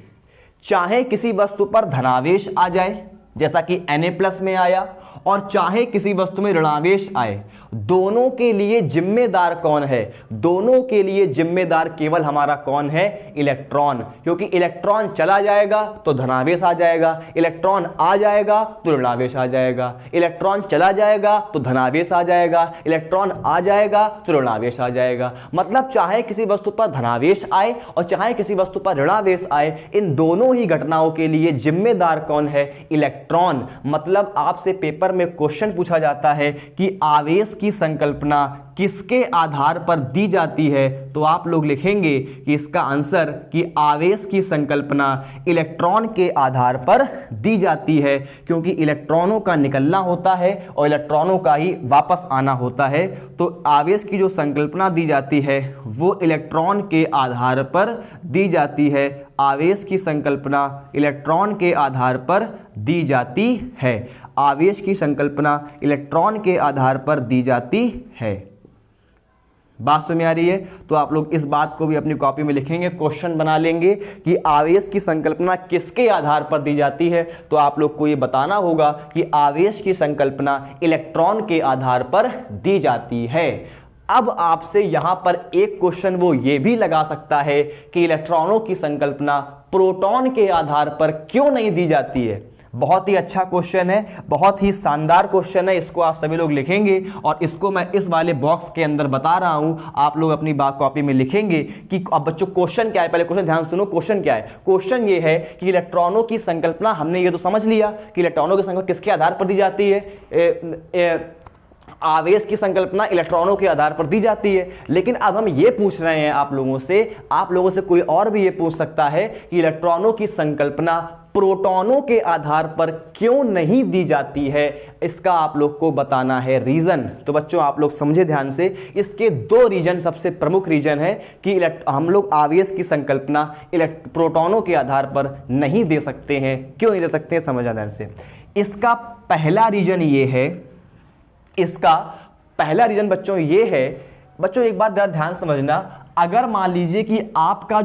चाहे किसी वस्तु पर धनावेश आ जाए जैसा कि Na+ में आया, और चाहे किसी वस्तु में ऋणावेश आए, दोनों के लिए जिम्मेदार कौन है? दोनों के लिए जिम्मेदार केवल हमारा कौन है? इलेक्ट्रॉन। क्योंकि इलेक्ट्रॉन चला जाएगा तो धनावेश आ जाएगा, इलेक्ट्रॉन आ जाएगा तो ऋणावेश आ जाएगा, इलेक्ट्रॉन चला जाएगा तो धनावेश आ जाएगा, इलेक्ट्रॉन आ जाएगा तो ऋणावेश आ जाएगा। मतलब चाहे किसी वस्तु पर धनावेश आए और चाहे किसी वस्तु पर ऋणावेश आए, इन दोनों ही घटनाओं के लिए जिम्मेदार कौन है? इलेक्ट्रॉन। मतलब आपसे पेपर में क्वेश्चन पूछा जाता है कि आवेश की संकल्पना किसके आधार पर दी जाती है, तो आप लोग लिखेंगे कि इसका आंसर कि आवेश की संकल्पना इलेक्ट्रॉन के आधार पर दी जाती है, क्योंकि इलेक्ट्रॉनों का निकलना होता है और इलेक्ट्रॉनों का ही वापस आना होता है। तो आवेश की जो संकल्पना दी जाती है वो इलेक्ट्रॉन के आधार पर दी जाती है। आवेश की संकल्पना इलेक्ट्रॉन के आधार पर दी जाती है। आवेश की संकल्पना इलेक्ट्रॉन के आधार पर दी जाती है। बात समझ में आ रही है? तो आप लोग इस बात को भी अपनी कॉपी में लिखेंगे, क्वेश्चन बना लेंगे कि आवेश की संकल्पना किसके आधार पर दी जाती है, तो आप लोग को ये बताना होगा कि आवेश की संकल्पना इलेक्ट्रॉन के आधार पर दी जाती है। अब आपसे यहां पर एक क्वेश्चन वो ये भी लगा सकता है कि इलेक्ट्रॉनों की संकल्पना प्रोटॉन के आधार पर क्यों नहीं दी जाती है? बहुत ही अच्छा क्वेश्चन है, बहुत ही शानदार क्वेश्चन है, इसको आप सभी लोग लिखेंगे और इसको मैं इस वाले बॉक्स के अंदर बता रहा हूं, आप लोग अपनी बात कॉपी में लिखेंगे कि अब बच्चों क्वेश्चन क्या है। पहले क्वेश्चन ध्यान सुनो, क्वेश्चन क्या है। क्वेश्चन ये है कि इलेक्ट्रॉनों की संकल्पना, हमने ये तो समझ लिया कि इलेक्ट्रॉनों की संकल्पना किसके आधार पर दी जाती है, आवेश की संकल्पना इलेक्ट्रॉनों के आधार पर दी जाती है। लेकिन अब हम ये पूछ रहे हैं आप लोगों से कोई और भी ये पूछ सकता है कि इलेक्ट्रॉनों की संकल्पना प्रोटॉनों के आधार पर क्यों नहीं दी जाती है, इसका आप लोग को बताना है रीजन। तो बच्चों आप लोग समझे ध्यान से, इसके दो रीजन सबसे प्रमुख रीजन है कि हम लोग आवेश की संकल्पना प्रोटॉनों के आधार पर नहीं दे सकते हैं। क्यों नहीं दे सकते हैं, समझना ध्यान से। इसका पहला रीजन ये है, इसका पहला रीजन बच्चों ये है, बच्चों एक बात जरा ध्यान समझना, अगर मान लीजिए कि आपका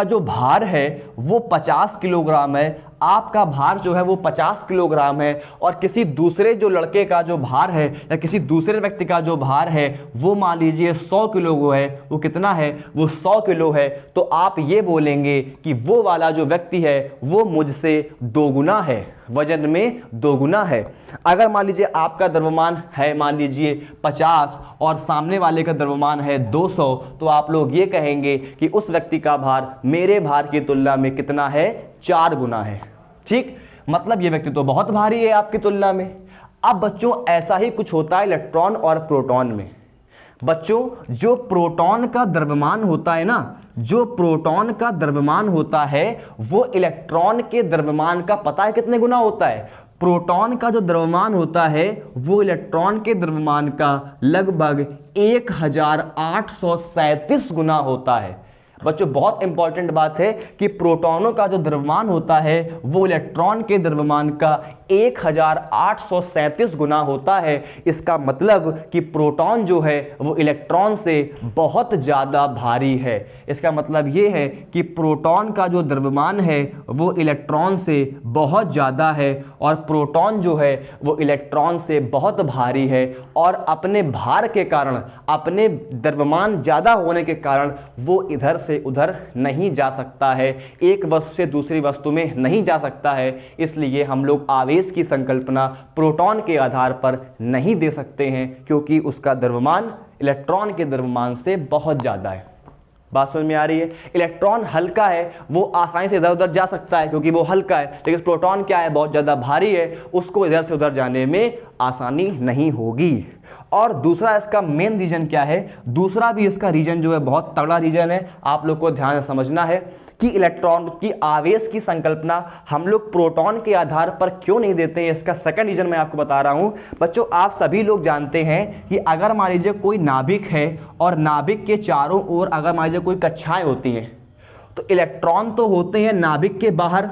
जो भार है वो 50 किलोग्राम है, आपका भार जो है वो 50 किलोग्राम है और किसी दूसरे जो लड़के का जो भार है या किसी दूसरे व्यक्ति का जो भार है वो मान लीजिए 100 किलो है, वो कितना है, वो 100 किलो है, तो आप ये बोलेंगे कि वो वाला जो व्यक्ति है वो मुझसे दोगुना है, वजन में दोगुना है। अगर मान लीजिए आपका द्रव्यमान है मान लीजिए 50 और सामने वाले का द्रव्यमान है 200, तो आप लोग ये कहेंगे कि उस व्यक्ति का भार मेरे भार की तुलना में कितना है, 4 गुना है। ठीक, मतलब ये व्यक्ति तो बहुत भारी है आपकी तुलना में। अब बच्चों ऐसा ही कुछ होता है इलेक्ट्रॉन और प्रोटॉन में। बच्चों जो प्रोटॉन का द्रव्यमान होता है ना, जो प्रोटॉन का द्रव्यमान होता है वो इलेक्ट्रॉन के द्रव्यमान का पता है कितने गुना होता है। प्रोटॉन का जो द्रव्यमान होता है वो इलेक्ट्रॉन के द्रव्यमान का लगभग 1837 गुना होता है। बच्चों बहुत इंपॉर्टेंट बात है कि प्रोटॉनों का जो द्रव्यमान होता है वो इलेक्ट्रॉन के द्रव्यमान का 1837 गुना होता है। इसका मतलब कि प्रोटॉन जो है वो इलेक्ट्रॉन से बहुत ज़्यादा भारी है। इसका मतलब ये है कि प्रोटॉन का जो द्रव्यमान है वो इलेक्ट्रॉन से बहुत ज़्यादा है और प्रोटॉन जो है वो इलेक्ट्रॉन से बहुत भारी है और अपने भार के कारण, अपने द्रव्यमान ज़्यादा होने के कारण वो इधर से उधर नहीं जा सकता है, एक वस्तु से दूसरी वस्तु में नहीं जा सकता है। इसलिए हम लोग आवेश की संकल्पना प्रोटॉन के आधार पर नहीं दे सकते हैं क्योंकि उसका द्रव्यमान इलेक्ट्रॉन के द्रव्यमान से बहुत ज़्यादा है। बात समझ में आ रही है। इलेक्ट्रॉन हल्का है, वो आसानी से इधर उधर जा सकता है क्योंकि वो हल्का है, लेकिन प्रोटॉन क्या है, बहुत ज़्यादा भारी है, उसको इधर से उधर जाने में आसानी नहीं होगी। और दूसरा इसका मेन रीजन क्या है, दूसरा भी इसका रीजन जो है बहुत तगड़ा रीजन है, आप लोग को ध्यान से समझना है कि इलेक्ट्रॉन की आवेश की संकल्पना हम लोग प्रोटॉन के आधार पर क्यों नहीं देते हैं। इसका सेकंड रीजन मैं आपको बता रहा हूं। बच्चों आप सभी लोग जानते हैं कि अगर मान लीजिए कोई नाभिक है और नाभिक के चारों ओर अगर मान लीजिए कोई कक्षाएं होती हैं, तो इलेक्ट्रॉन तो होते हैं नाभिक के बाहर।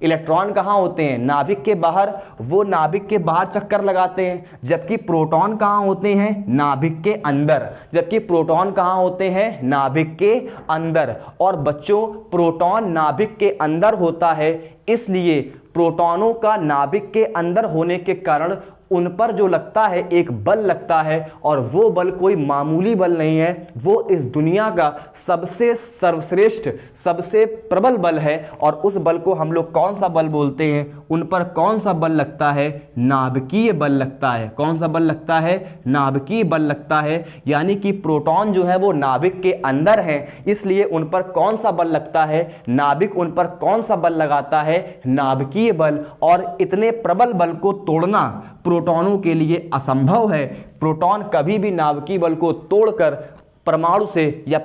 इलेक्ट्रॉन कहाँ होते हैं, नाभिक के बाहर, वो नाभिक के बाहर चक्कर लगाते हैं। जबकि प्रोटॉन कहाँ होते हैं, नाभिक के अंदर। जबकि प्रोटॉन कहाँ होते हैं, नाभिक के अंदर। और बच्चों प्रोटॉन नाभिक के अंदर होता है, इसलिए प्रोटॉनों का नाभिक के अंदर होने के कारण उन पर जो लगता है एक बल लगता है, और वो बल कोई मामूली बल नहीं है, वो इस दुनिया का सबसे सर्वश्रेष्ठ, सबसे प्रबल बल है। और उस बल को हम लोग कौन सा बल बोलते हैं, उन पर कौन सा बल लगता है, नाभिकीय बल लगता है। कौन सा बल लगता है, नाभिकीय बल लगता है। यानी कि प्रोटॉन जो है वो नाभिक के अंदर है, इसलिए उन पर कौन सा बल लगता है, नाभिक उन पर कौन सा बल लगाता है, नाभिकीय बल। और इतने प्रबल बल को तोड़ना प्रोटॉनों के लिए असंभव है। प्रोटॉन कभी भी नाभिकीय बल को तोड़कर परमाणु से या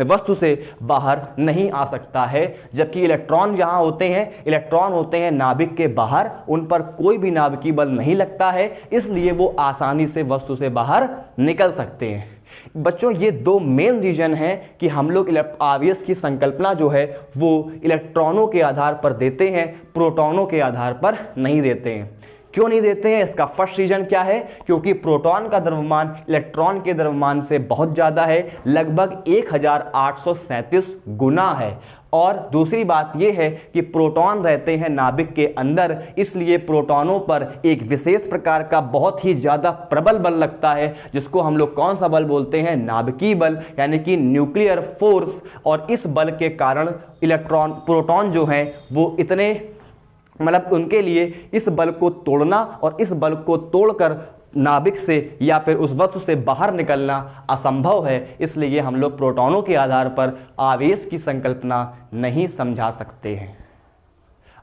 वस्तु से बाहर नहीं आ सकता है। जबकि इलेक्ट्रॉन जहां होते हैं, इलेक्ट्रॉन होते हैं नाभिक के बाहर, उन पर कोई भी नाभिकीय बल नहीं लगता है, इसलिए वो आसानी से वस्तु से बाहर निकल सकते हैं। बच्चों ये दो मेन रीजन है कि हम लोग आवेश की संकल्पना जो है वो इलेक्ट्रॉनों के आधार पर देते हैं, प्रोटॉनों के आधार पर नहीं देते हैं। क्यों नहीं देते हैं, इसका फर्स्ट रीजन क्या है, क्योंकि प्रोटॉन का द्रव्यमान इलेक्ट्रॉन के द्रव्यमान से बहुत ज़्यादा है, लगभग 1837 गुना है। और दूसरी बात यह है कि प्रोटॉन रहते हैं नाभिक के अंदर, इसलिए प्रोटॉनों पर एक विशेष प्रकार का बहुत ही ज़्यादा प्रबल बल लगता है, जिसको हम लोग कौन सा बल बोलते हैं, नाभिकीय बल, यानी कि न्यूक्लियर फोर्स। और इस बल के कारण प्रोटॉन जो हैं वो इतने मतलब उनके लिए इस बल को तोड़ना और इस बल को तोड़कर नाभिक से या फिर उस वस्तु से बाहर निकलना असंभव है। इसलिए हम लोग प्रोटॉनों के आधार पर आवेश की संकल्पना नहीं समझा सकते हैं।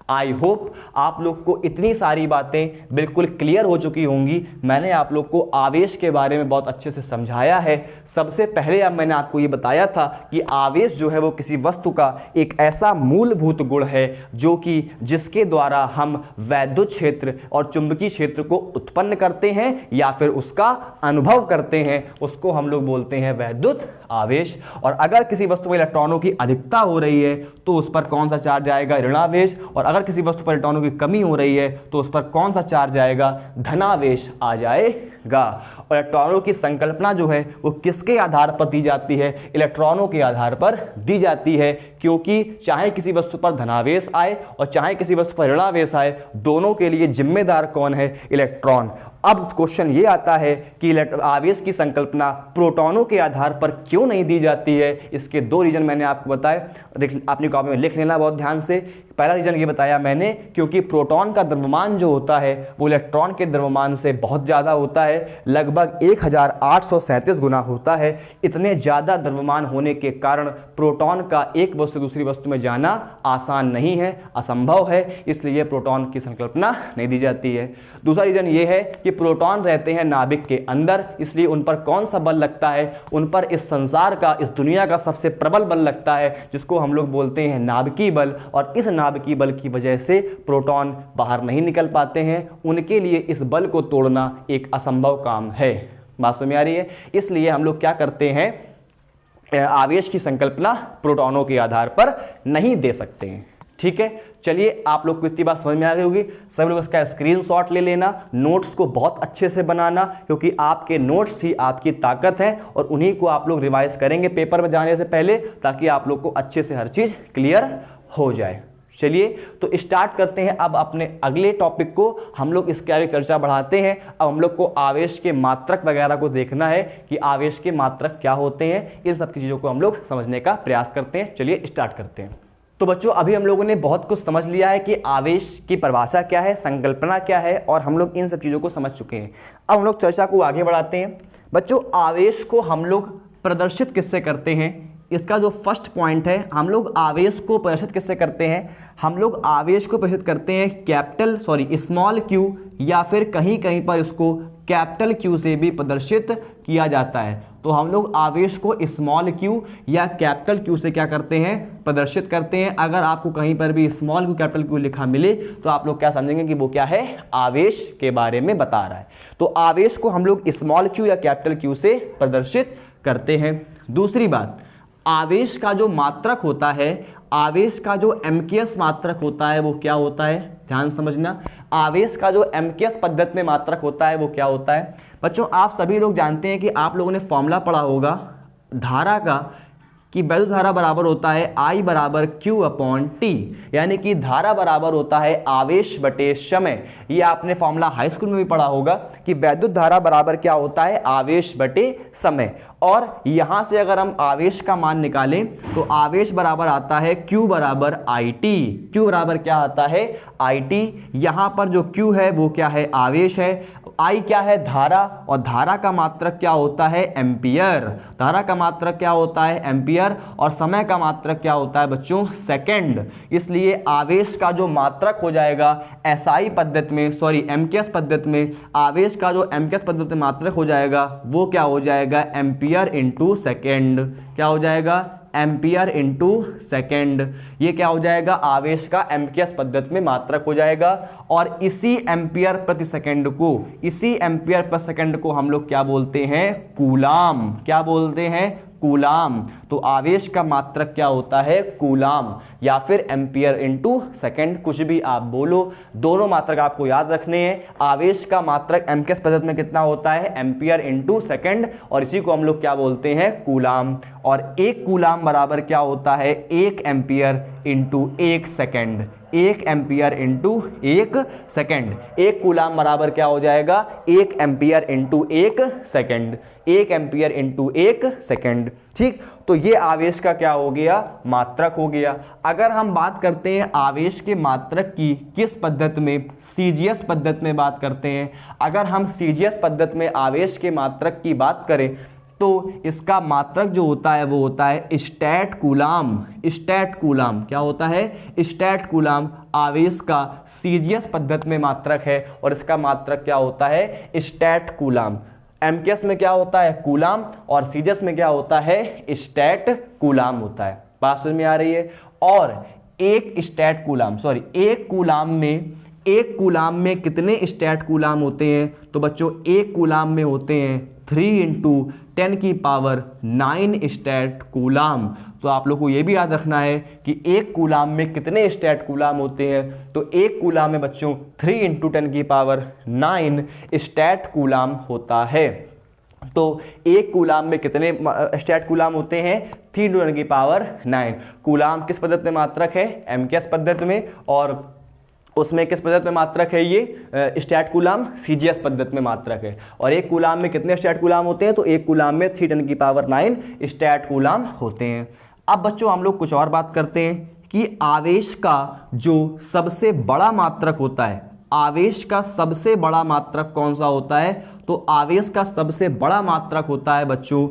आई होप आप लोग को इतनी सारी बातें बिल्कुल क्लियर हो चुकी होंगी। मैंने आप लोग को आवेश के बारे में बहुत अच्छे से समझाया है। सबसे पहले अब मैंने आपको ये बताया था कि आवेश जो है वो किसी वस्तु का एक ऐसा मूलभूत गुण है जो कि जिसके द्वारा हम वैद्युत क्षेत्र और चुंबकीय क्षेत्र को उत्पन्न करते हैं या फिर उसका अनुभव करते हैं, उसको हम लोग बोलते हैं वैद्युत आवेश। और अगर किसी वस्तु में इलेक्ट्रॉनों की अधिकता हो रही है तो उस पर कौन सा चार्ज आएगा? ऋणावेश। और अगर किसी वस्तु पर इलेक्ट्रॉनों की कमी हो रही है तो उस पर कौन सा चार्ज आएगा? धनावेश आ जाएगा। और इलेक्ट्रॉनों की संकल्पना जो है वो किसके आधार पर दी जाती है? इलेक्ट्रॉनों के आधार पर दी जाती है, क्योंकि चाहे किसी वस्तु पर धनावेश आए और चाहे किसी वस्तु पर ऋणावेश आए, दोनों के लिए जिम्मेदार कौन है? इलेक्ट्रॉन। अब क्वेश्चन ये आता है कि आवेश की संकल्पना प्रोटॉनों के आधार पर क्यों नहीं दी जाती है? इसके दो रीजन मैंने आपको बताए, अपनी कॉपी में लिख लेना बहुत ध्यान से। पहला रीजन ये बताया मैंने, क्योंकि प्रोटॉन का द्रव्यमान जो होता है वो इलेक्ट्रॉन के द्रव्यमान से बहुत ज़्यादा होता है, लगभग 1837 गुना होता है। इतने ज़्यादा द्रव्यमान होने के कारण प्रोटॉन का एक वस्तु से दूसरी वस्तु में जाना आसान नहीं है, असंभव है। इसलिए प्रोटॉन की संकल्पना नहीं दी जाती है। दूसरा रीजन ये है कि प्रोटॉन रहते हैं नाभिक के अंदर, इसलिए उन पर कौन सा बल लगता है? उन पर इस संसार का, इस दुनिया का सबसे प्रबल बल लगता है, जिसको हम लोग बोलते हैं नाभिकीय बल। और इस नाभिकीय बल की वजह से प्रोटॉन बाहर नहीं निकल पाते हैं। उनके लिए इस बल को तोड़ना एक असंभव काम है। बात समझ में आ रही है? इसलिए हम लोग क्या करते हैं, आवेश की संकल्पना प्रोटॉनों के आधार पर नहीं दे सकते हैं। ठीक है, चलिए आप लोग को इतनी बात समझ में आ गई होगी। सब लोग इसका स्क्रीनशॉट ले लेना, नोट्स को बहुत अच्छे से बनाना, क्योंकि आपके नोट्स ही आपकी ताकत है और उन्हीं को आप लोग रिवाइज करेंगे पेपर में जाने से पहले, ताकि आप लोग को अच्छे से हर चीज़ क्लियर हो जाए। चलिए तो स्टार्ट करते हैं अब अपने अगले टॉपिक को। हम लोग इसके आगे चर्चा बढ़ाते हैं। अब हम लोग को आवेश के मात्रक वगैरह को देखना है कि आवेश के मात्रक क्या होते हैं। इन सब की चीज़ों को हम लोग समझने का प्रयास करते हैं। चलिए स्टार्ट करते हैं। तो बच्चों, अभी हम लोगों ने बहुत कुछ समझ लिया है कि आवेश की परिभाषा क्या है, संकल्पना क्या है, और हम लोग इन सब चीज़ों को समझ चुके हैं। अब हम लोग चर्चा को आगे बढ़ाते हैं। बच्चों, आवेश को हम लोग प्रदर्शित किससे करते हैं? इसका जो फर्स्ट पॉइंट है, हम लोग आवेश को प्रदर्शित किससे करते हैं? हम लोग आवेश को प्रदर्शित करते हैं स्मॉल क्यू, या फिर कहीं कहीं पर इसको कैपिटल क्यू से भी प्रदर्शित किया जाता है। तो हम लोग आवेश को स्मॉल क्यू या कैपिटल क्यू से क्या करते हैं? प्रदर्शित करते हैं। अगर आपको कहीं पर भी स्मॉल क्यू कैपिटल क्यू लिखा मिले तो आप लोग क्या समझेंगे कि वो क्या है? आवेश के बारे में बता रहा है। तो आवेश को हम लोग स्मॉल क्यू या कैपिटल क्यू से प्रदर्शित करते हैं। दूसरी बात, आवेश का जो मात्रक होता है, आवेश का जो एमकेएस मात्रक होता है वो क्या होता है? ध्यान समझना, आवेश का जो एमकेएस पद्धति में मात्रक होता है वो क्या होता है? बच्चों, आप सभी लोग जानते हैं कि आप लोगों ने फॉर्मूला पढ़ा होगा धारा का, कि वैद्युत धारा बराबर होता है I बराबर Q/T, यानी कि धारा बराबर होता है आवेश बटे समय। ये आपने फॉर्मूला हाई स्कूल में भी पढ़ा होगा कि वैद्युत धारा बराबर क्या होता है? आवेश बटे समय। और यहां से अगर हम आवेश का मान निकालें तो आवेश बराबर आता है Q बराबर IT। Q बराबर क्या आता है? IT। यहां पर जो Q है वो क्या है? आवेश है। I क्या है? धारा। और धारा का मात्रक क्या होता है? एम्पियर। धारा का मात्रक क्या होता है? एम्पियर। और समय का मात्रक क्या होता है बच्चों? सेकंड। इसलिए आवेश का जो मात्रक हो जाएगा SI पद्धति में, एमकेएस पद्धति में, आवेश का जो एमकेएस पद्धति में मात्रक हो जाएगा वो क्या हो जाएगा? Ampere into second. क्या हो जाएगा? Ampere into second. ये क्या हो जाएगा? आवेश का एमकेएस पद्धति में मात्रक हो जाएगा। और इसी एम्पियर प्रति सेकंड को हम लोग क्या बोलते हैं? कूलाम। क्या बोलते हैं? कूलाम। तो आवेश का मात्रक क्या होता है? कूलाम, या फिर एम्पियर इंटू सेकेंड, कुछ भी आप बोलो, दोनों मात्रक आपको याद रखने हैं। आवेश का मात्रक एमकेएस पद्धति में कितना होता है? एम्पियर इंटू सेकेंड, और इसी को हम लोग क्या बोलते हैं? कूलाम। और एक कूलाम बराबर क्या होता है? 1 ampere into 1 second. 1 ampere into 1 second. 1 coulomb बराबर क्या हो जाएगा, 1 ampere into 1 second, 1 ampere into 1 second. ठीक, तो ये आवेश का क्या हो गया, मात्रक हो गया। अगर हम बात करते हैं आवेश के मात्रक की किस पद्धति में, सीजीएस पद्धति में बात करते हैं। अगर हम सीजीएस पद्धति में आवेश के मात्रक की बात करें तो इसका मात्रक जो होता है वो होता है स्टैट कूलाम। स्टैट कूलाम क्या होता है, स्टैट कूलाम आवेश का सीजीएस पद्धति में मात्रक है और इसका मात्रक क्या होता है, स्टैट कूलाम। एमकेएस में क्या होता है, कूलाम, और सीजीएस में क्या होता है, स्टैट कूलाम होता है। बात समझ में आ रही है। और एक स्टैट कूलाम, सॉरी एक कूलाम में कितने स्टैट कूलाम होते हैं, तो बच्चों एक कूलाम में होते हैं 3 इंटू 10 की पावर 9 स्टैट कूलाम। तो आप लोग को यह भी याद रखना है कि एक कूलाम में कितने स्टैट कूलाम होते हैं, तो एक कूलाम में बच्चों 3 इंटू 10 की पावर 9 स्टैट कूलाम होता है। तो एक कूलाम में कितने स्टैट कूलाम होते हैं, 3 इंटू 10 की पावर 9। कूलाम किस पद्धति में मात्रक है, एमकेएस पद्धति में, और उसमें किस पद्धति में मात्रक है, ये स्टैट कूलाम सीजीएस पद्धति में मात्रक है। और एक कूलाम में कितने स्टैट कूलाम होते हैं, तो एक कूलाम में 3 10 की पावर 9 स्टैट कूलाम होते हैं। अब बच्चों हम लोग कुछ और बात करते हैं कि आवेश का जो सबसे बड़ा मात्रक होता है, आवेश का सबसे बड़ा मात्रक कौन सा होता है, तो आवेश का सबसे बड़ा मात्रक होता है बच्चों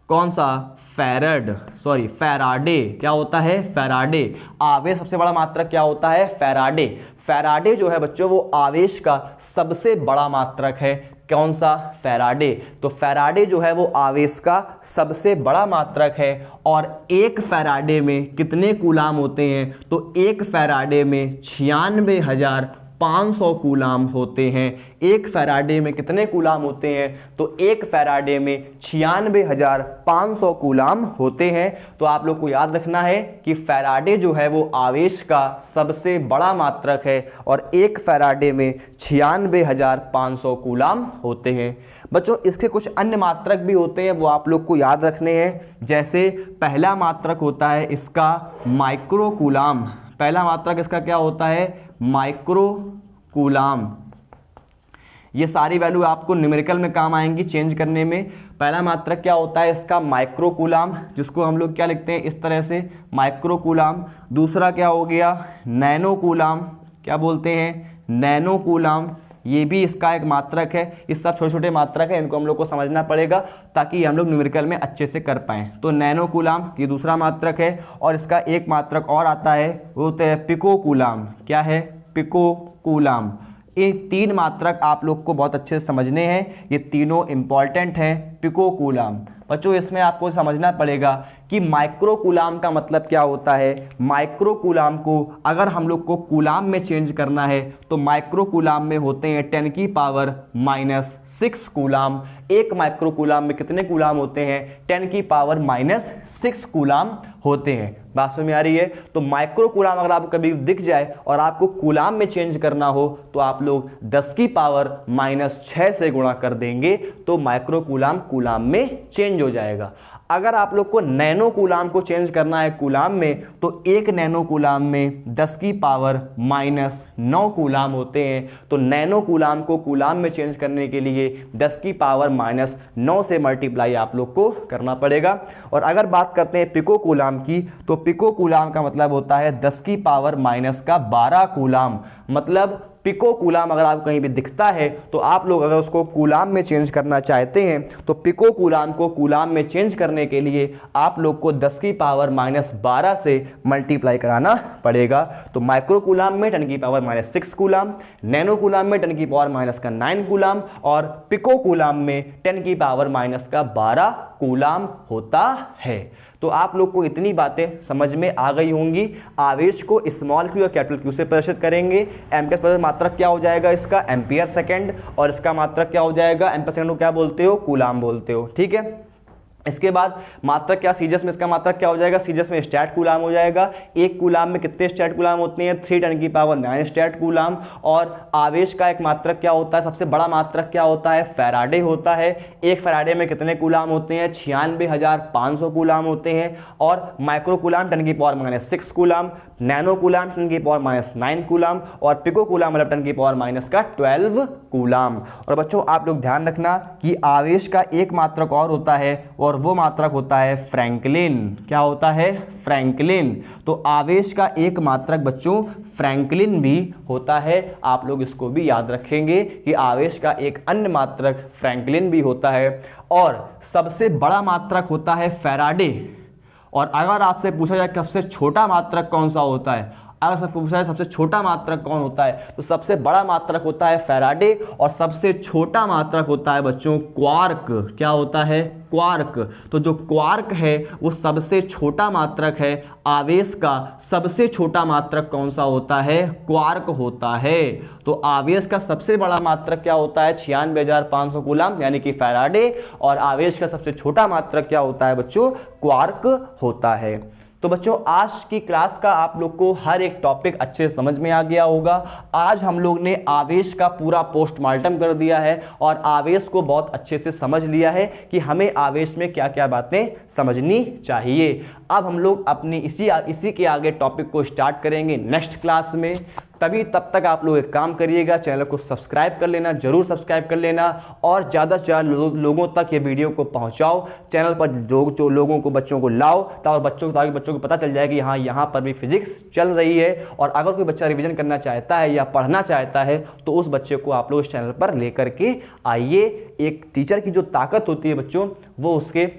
कौन सा, फैराडे। क्या होता है, फैराडे। आवेश सबसे बड़ा मात्रक क्या होता है, फैराडे। फैराडे जो है बच्चों वो आवेश का सबसे बड़ा मात्रक है। कौन सा, फैराडे। तो फैराडे जो है वो आवेश का सबसे बड़ा मात्रक है। और एक फैराडे में कितने कूलाम होते हैं, तो एक फैराडे में 96,500 कूलाम होते हैं। एक फैराडे में कितने कूलाम होते हैं, तो एक फैराडे में 96,500 कूलाम होते हैं। तो आप लोग को याद रखना है कि फैराडे जो है वो आवेश का सबसे बड़ा मात्रक है और एक फैराडे में 96,500 कूलाम होते हैं। बच्चों इसके कुछ अन्य मात्रक भी होते हैं, वो आप लोग को याद रखने हैं। जैसे पहला मात्रक होता है इसका माइक्रो कूलाम। पहला मात्रक इसका क्या होता है, माइक्रो कूलाम। ये सारी वैल्यू आपको न्यूमेरिकल में काम आएंगी चेंज करने में। पहला मात्रक क्या होता है इसका, माइक्रो कूलाम, जिसको हम लोग क्या लिखते हैं इस तरह से, माइक्रो कूलाम। दूसरा क्या हो गया, नैनो कूलाम। क्या बोलते हैं, नैनो कूलाम। ये भी इसका एक मात्रक है। इस सब छोटे छोटे मात्रक है, इनको हम लोग को समझना पड़ेगा ताकि हम लोग न्यूमेरिकल में अच्छे से कर पाएँ। तो नैनो कूलाम ये दूसरा मात्रक है। और इसका एक मात्रक और आता है, वो होता है पिको कूलाम। क्या है, पिको कूलाम। ये 3 मात्रक आप लोग को बहुत अच्छे से समझने हैं, ये तीनों इंपॉर्टेंट हैं। पिको कूलाम बच्चों इसमें आपको समझना पड़ेगा कि माइक्रो कूलाम का मतलब क्या होता है। माइक्रो कूलाम को अगर हम लोग को कूलाम में चेंज करना है तो माइक्रो कूलाम में होते हैं 10 की पावर -6 कूलाम। एक माइक्रो कूलाम में कितने कूलाम होते हैं, 10 की पावर -6 कूलाम होते हैं। बात समझ में आ रही है। तो माइक्रो कूलाम अगर आपको कभी दिख जाए और आपको कूलाम में चेंज करना हो तो आप लोग 10 की पावर -6 से गुणा कर देंगे तो माइक्रो कूलाम कूलाम में चेंज हो जाएगा। अगर आप लोग को नैनो कूलाम को चेंज करना है कूलाम में तो एक नैनो कूलाम में 10 की पावर -9 कूलाम होते हैं। तो नैनो कूलाम को कूलाम में चेंज करने के लिए 10 की पावर -9 से मल्टीप्लाई आप लोग को करना पड़ेगा। और अगर बात करते हैं पिको कूलाम की तो पिको कूलाम का मतलब होता है 10 की पावर -12 कूलाम। मतलब पिको कूलाम अगर आपको कहीं भी दिखता है तो आप लोग अगर उसको कूलाम में चेंज करना चाहते हैं तो पिको कूलाम को कूलाम में चेंज करने के लिए आप लोग को 10 की पावर -12 से मल्टीप्लाई कराना पड़ेगा। तो माइक्रो कूलाम में 10 की पावर -6 कूलाम, नैनो कूलाम में 10 की पावर -9 कूलाम और पिको कूलाम में 10 की पावर -12 कूलाम होता है। तो आप लोग को इतनी बातें समझ में आ गई होंगी। आवेश को स्मॉल क्यू और कैपिटल क्यू से प्रदर्शित करेंगे। एम्पियर पर मात्रक क्या हो जाएगा इसका, एम्पियर सेकंड, और इसका मात्रक क्या हो जाएगा, एम्पियर सेकंड को क्या बोलते हो, कूलाम बोलते हो। ठीक है। इसके बाद मात्रक क्या, सीजस में इसका मात्रक क्या हो जाएगा, सीजस में स्टैट कूलाम हो जाएगा। एक कूलाम में कितने स्टैट कूलाम होते हैं, 3×9 स्टैट कूलाम। और आवेश का एक मात्रक क्या होता है, सबसे बड़ा मात्रक क्या होता है, फैराडे होता है। एक फैराडे में कितने कूलाम होते हैं, 96,500 कूलाम होते हैं। और micro coulomb 10⁻⁻6 coulomb, nano coulomb 10⁻⁹ coulomb, और पिको कूलाम मतलब 10⁻⁻12 कूलाम। और बच्चों आप लोग ध्यान रखना कि आवेश का एक मात्रक और होता है, और वो मात्रक होता है फ्रैंकलिन। क्या होता है, फ्रैंकलिन। तो आवेश का एक मात्रक बच्चों फ्रैंकलिन भी होता है। आप लोग इसको भी याद रखेंगे कि आवेश का एक अन्य मात्रक फ्रैंकलिन भी होता है। और सबसे बड़ा मात्रक होता है फैराडे। और अगर आपसे पूछा जाए सबसे छोटा मात्रक कौन सा होता है, अगर सबको पूछा जाए सबसे छोटा मात्रक कौन होता है, तो सबसे बड़ा मात्रक होता है फैराडे, और सबसे छोटा मात्रक होता है बच्चों क्वार्क। क्या होता है, क्वार्क। तो जो क्वार्क है वो सबसे छोटा मात्रक है। आवेश का सबसे छोटा मात्रक कौन सा होता है, क्वार्क होता है। तो आवेश का सबसे बड़ा मात्रक क्या होता है, 96,500 कूलाम यानी कि फैराडे। और आवेश का सबसे छोटा मात्रक क्या होता है बच्चों, क्वार्क होता है। तो बच्चों आज की क्लास का आप लोग को हर एक टॉपिक अच्छे से समझ में आ गया होगा। आज हम लोग ने आवेश का पूरा पोस्टमार्टम कर दिया है और आवेश को बहुत अच्छे से समझ लिया है कि हमें आवेश में क्या क्या बातें समझनी चाहिए। अब हम लोग अपनी इसी के आगे टॉपिक को स्टार्ट करेंगे नेक्स्ट क्लास में। तब तक आप लोग एक काम करिएगा, चैनल को सब्सक्राइब कर लेना, जरूर सब्सक्राइब कर लेना, और ज़्यादा से ज़्यादा लोगों तक ये वीडियो को पहुंचाओ। चैनल पर जो लोगों को, बच्चों को लाओ, ताकि बच्चों को पता चल जाए कि हाँ यहाँ पर भी फिजिक्स चल रही है। और अगर कोई बच्चा रिवीजन करना चाहता है या पढ़ना चाहता है तो उस बच्चे को आप लोग इस चैनल पर लेकर के आइए। एक टीचर की जो ताकत होती है बच्चों, वो उसके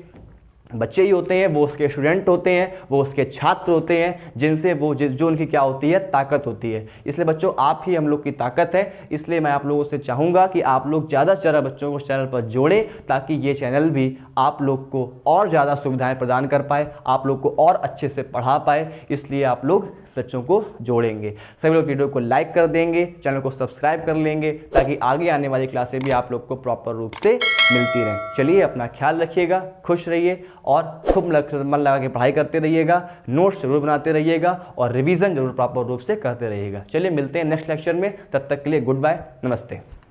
बच्चे ही होते हैं, वो उसके स्टूडेंट होते हैं, वो उसके छात्र होते हैं, जिनसे वो जो उनकी क्या होती है, ताकत होती है। इसलिए बच्चों आप ही हम लोग की ताकत है। इसलिए मैं आप लोगों से चाहूँगा कि आप लोग ज़्यादा से ज़्यादा बच्चों को इस चैनल पर जोड़ें, ताकि ये चैनल भी आप लोग को और ज़्यादा सुविधाएं प्रदान कर पाए, आप लोग को और अच्छे से पढ़ा पाए। इसलिए आप लोग बच्चों को जोड़ेंगे। सभी लोग वीडियो को लाइक कर देंगे, चैनल को सब्सक्राइब कर लेंगे, ताकि आगे आने वाली क्लासें भी आप लोग को प्रॉपर रूप से मिलती रहें। चलिए अपना ख्याल रखिएगा, खुश रहिए और खूब मन लगा के पढ़ाई करते रहिएगा, नोट्स जरूर बनाते रहिएगा और रिवीजन जरूर प्रॉपर रूप से करते रहिएगा। चलिए मिलते हैं नेक्स्ट लेक्चर में, तब तक के लिए गुड बाय, नमस्ते।